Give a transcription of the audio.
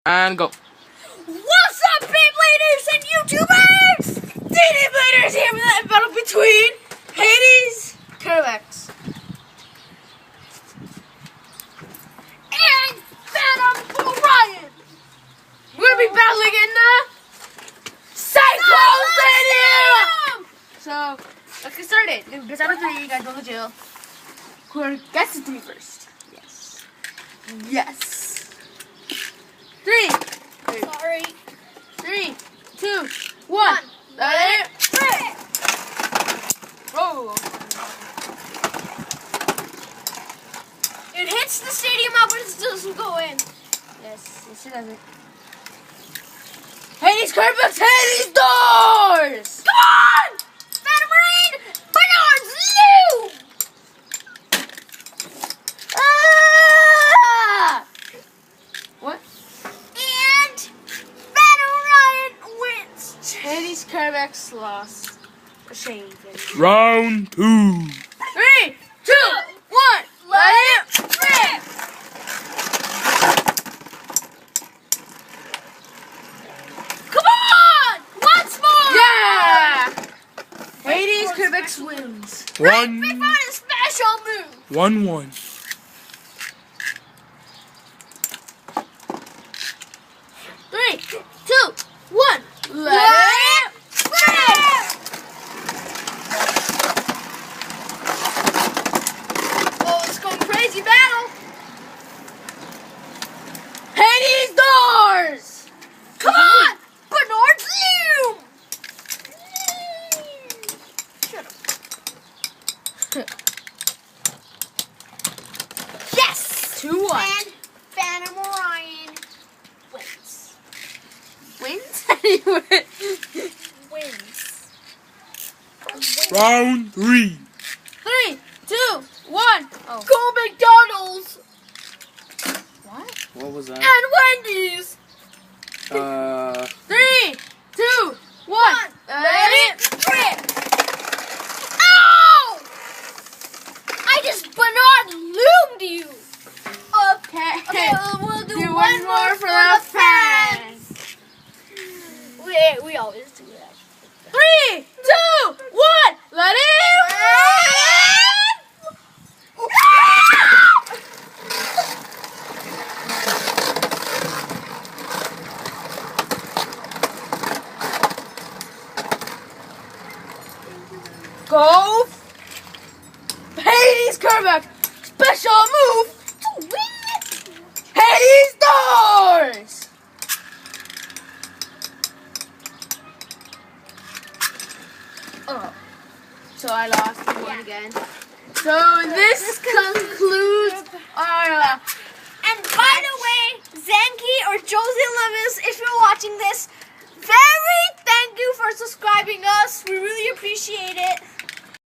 And go. What's up, Beybladers and YouTubers? DD Bladers here with that battle between Hades, Kerbex, and Phantom Orion. We're gonna be battling in the Cyclone Stadium. So let's get started. Guess out of 3, you guys know the drill. Whoever gets to 3 first. Yes. Yes. 3. Sorry. 3, 2, 1. Let it rip. Roll. It hits the stadium out, but it still doesn't go in. Yes, it doesn't. Hades, Kerbex, Hades doors! Come on! Phantom Marine! Bernard's Lou! Ah! What? And Phantom Orion wins. Hades, Kerbex lost. A shame. Round 2. 3, 2, 1. Let it rip! Come on! Once more! Yeah! Hades, Kerbex wins. Right before the special move. 1-1. 3, 2, 1. Let it rip! Oh, it's going crazy battle. Hades doors! Come on! Bernard's Loom! Shut up. Yes! 2-1. And Phantom Orion wins. Wins? Wins. Round 3. 3, 2, 1. Oh. Go McDonald's What? What was that? and Wendy's. 3, 2, 1. Let it rip! Ow! I just Bernard loomed you. Okay. We'll do Do one more for the fans. We always do that. 3, 2, 1. Let it rip! Go! Hades, Kerbex! Special move to win! Hades doors! Oh. So I lost and won again. So this concludes our And by the way, Zanky or Josie Levis, if you're watching this,